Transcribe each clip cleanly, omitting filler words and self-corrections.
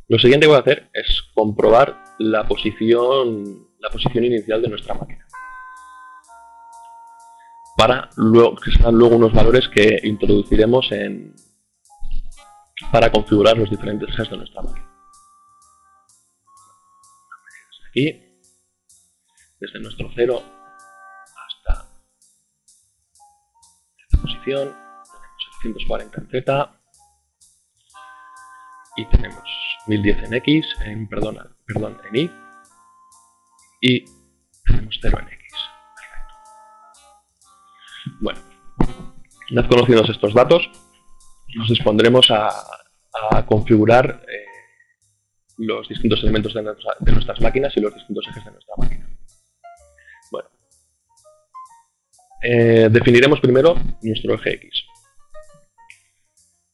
Lo siguiente que voy a hacer es comprobar la posición inicial de nuestra máquina. Para luego, que serán luego unos valores que introduciremos para configurar los diferentes ejes de nuestra máquina. Desde aquí, desde nuestro 0 hasta esta posición, tenemos 740 en Z y tenemos 1010 en X, en Y, y tenemos 0 en X. Perfecto. Bueno, una vez conocidos estos datos, nos dispondremos a configurar los distintos elementos de nuestras máquinas y los distintos ejes de nuestra máquina. Bueno, definiremos primero nuestro eje X.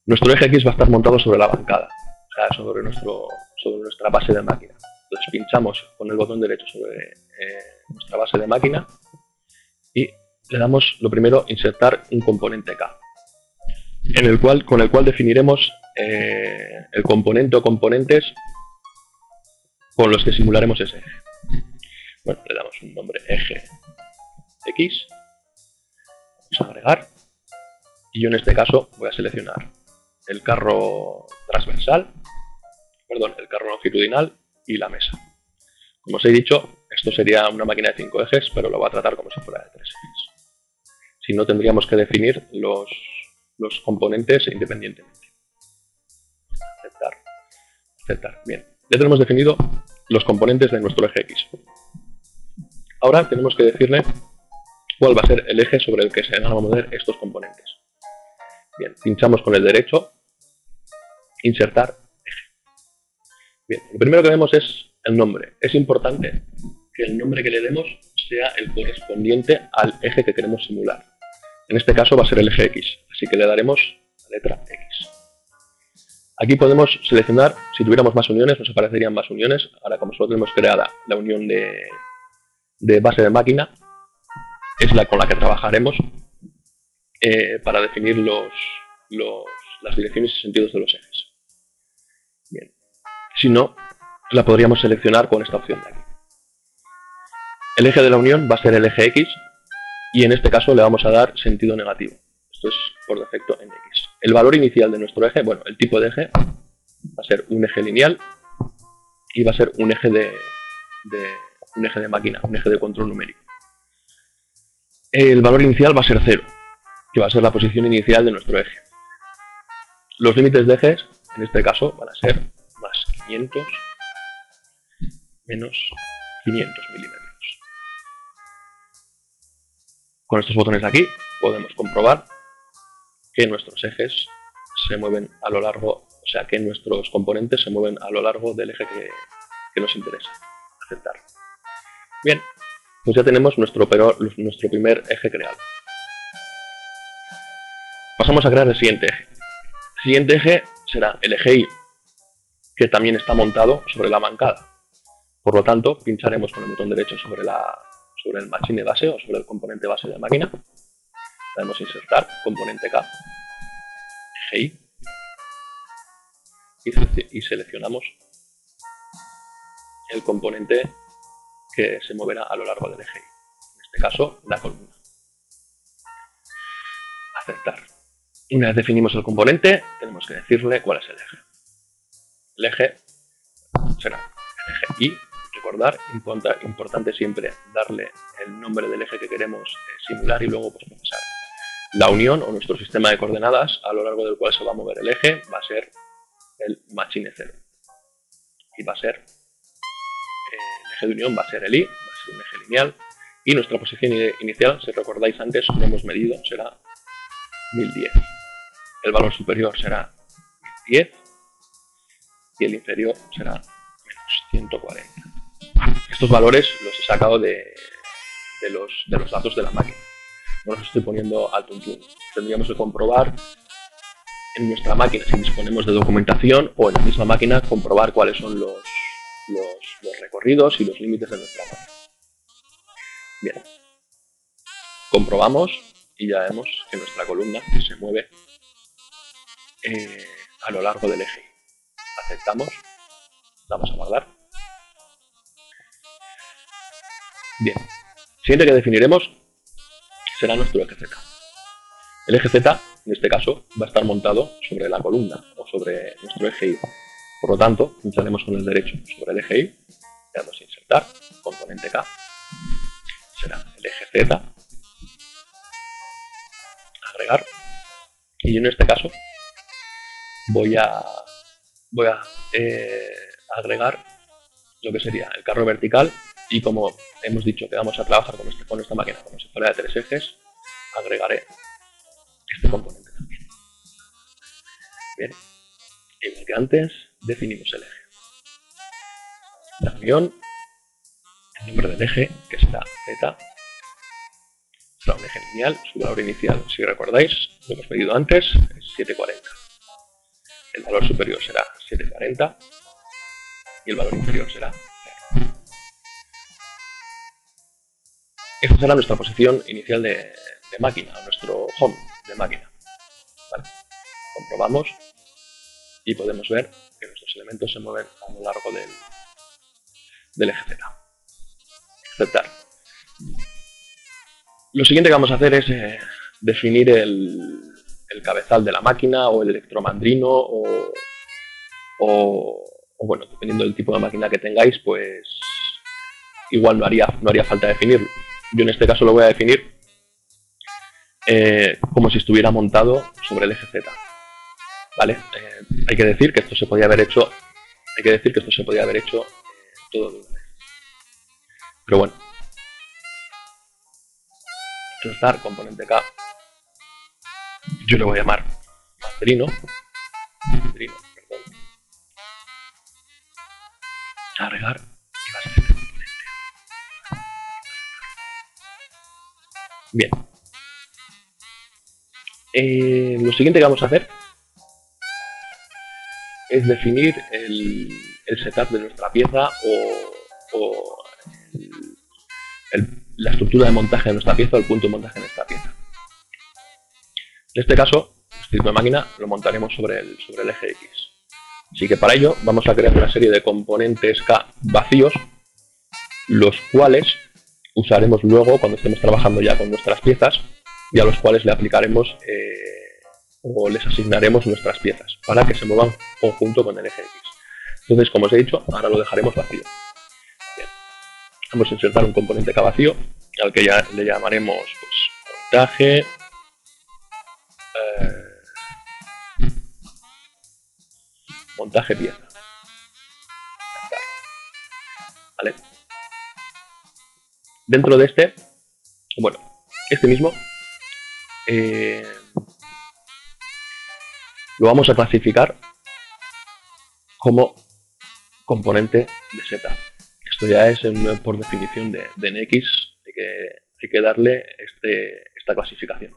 Nuestro eje X va a estar montado sobre la bancada, o sea, sobre nuestra base de máquina. Entonces pinchamos con el botón derecho sobre nuestra base de máquina y le damos lo primero insertar un componente K, con el cual definiremos el componente o componentes con los que simularemos ese eje. Bueno, le damos un nombre eje X, vamos a agregar, y yo en este caso voy a seleccionar el carro transversal, el carro longitudinal y la mesa. Como os he dicho, esto sería una máquina de 5 ejes, pero lo voy a tratar como si fuera de 3 ejes. Si no, tendríamos que definir los componentes independientemente. Aceptar. Bien, ya tenemos definido los componentes de nuestro eje X. Ahora tenemos que decirle cuál va a ser el eje sobre el que se van a mover estos componentes. Bien, pinchamos con el derecho, insertar eje. Bien, lo primero que vemos es el nombre. Es importante que el nombre que le demos sea el correspondiente al eje que queremos simular. En este caso va a ser el eje X, así que le daremos la letra X. Aquí podemos seleccionar, si tuviéramos más uniones, nos aparecerían más uniones. Ahora, como solo tenemos creada la unión de base de máquina, es la con la que trabajaremos para definir las direcciones y sentidos de los ejes. Bien. Si no, la podríamos seleccionar con esta opción de aquí. El eje de la unión va a ser el eje X y en este caso le vamos a dar sentido negativo. Esto es por defecto en X. El valor inicial de nuestro eje, el tipo de eje, va a ser un eje lineal y va a ser un eje de máquina, un eje de control numérico. El valor inicial va a ser 0, que va a ser la posición inicial de nuestro eje. Los límites de ejes, en este caso, van a ser más 500 menos 500 milímetros. Con estos botones de aquí podemos comprobar que nuestros ejes se mueven a lo largo, o sea, que nuestros componentes se mueven a lo largo del eje que nos interesa. Aceptar. Bien, pues ya tenemos nuestro primer eje creado. Pasamos a crear el siguiente eje. El siguiente eje será el eje Y, que también está montado sobre la bancada. Por lo tanto, pincharemos con el botón derecho sobre el machine base o sobre el componente base de la máquina. Damos insertar, componente K, eje Y, y seleccionamos el componente que se moverá a lo largo del eje Y. En este caso, la columna. Aceptar. Una vez definimos el componente, tenemos que decirle cuál es el eje. El eje será el eje Y. Recordar, importante siempre darle el nombre del eje que queremos simular y luego procesar. La unión o nuestro sistema de coordenadas a lo largo del cual se va a mover el eje va a ser el machine 0. Y va a ser el eje de unión, va a ser el Y, va a ser un eje lineal. Y nuestra posición inicial, si recordáis antes, lo hemos medido, será 1010. El valor superior será 10 y el inferior será menos 140. Estos valores los he sacado de los datos de la máquina. No los estoy poniendo al tuntún. Tendríamos que comprobar en nuestra máquina, si disponemos de documentación, o en la misma máquina comprobar cuáles son los recorridos y los límites de nuestra máquina. Bien. Comprobamos y ya vemos que nuestra columna se mueve a lo largo del eje. Aceptamos. Vamos a guardar. Bien. Siguiente que definiremos será nuestro eje Z. El eje Z, en este caso, va a estar montado sobre la columna o sobre nuestro eje Y. Por lo tanto, pincharemos con el derecho sobre el eje Y, le damos a insertar, componente K, será el eje Z, agregar, y en este caso voy a agregar lo que sería el carro vertical, y como hemos dicho que vamos a trabajar con esta máquina como si fuera de 3 ejes, agregaré este componente también. Bien, igual que antes, definimos el eje. La unión, el nombre del eje, que será Z, será un eje lineal, su valor inicial, si recordáis, lo hemos medido antes, es 740. El valor superior será 740 y el valor inferior será 0. Esta será nuestra posición inicial de máquina, nuestro home de máquina. ¿Vale? Comprobamos y podemos ver que nuestros elementos se mueven a lo largo del eje Z. Aceptar. Lo siguiente que vamos a hacer es definir el cabezal de la máquina o el electromandrino o bueno, dependiendo del tipo de máquina que tengáis, pues igual no haría falta definirlo. Yo en este caso lo voy a definir como si estuviera montado sobre el eje Z. ¿Vale? Hay que decir que esto se podía haber hecho todo de una vez. Pero bueno. Insertar componente K. Yo le voy a llamar mandrino, perdón. Agregar y va a ser este componente. Bien. Lo siguiente que vamos a hacer es definir el setup de nuestra pieza o la estructura de montaje de nuestra pieza o el punto de montaje de nuestra pieza. En este caso, nuestro tipo de máquina lo montaremos sobre el eje X. Así que para ello vamos a crear una serie de componentes K vacíos, los cuales usaremos luego cuando estemos trabajando ya con nuestras piezas y a los cuales le aplicaremos o les asignaremos nuestras piezas para que se muevan conjunto con el eje X. Entonces, como os he dicho, ahora lo dejaremos vacío. Bien. Vamos a insertar un componente K vacío al que ya le llamaremos pues, montaje, montaje pieza. ¿Vale? Dentro de este mismo lo vamos a clasificar como componente de setup. Esto ya es por definición de NX, hay que darle esta clasificación.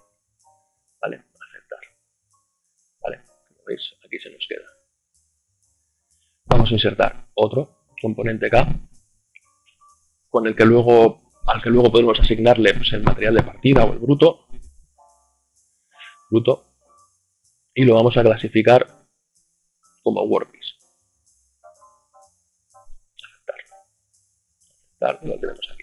¿Vale? Aceptar. ¿Vale? Como veis, aquí se nos queda. Vamos a insertar otro componente K al que luego podemos asignarle pues, el material de partida o el bruto, y lo vamos a clasificar como workpiece. Aceptar, lo tenemos aquí.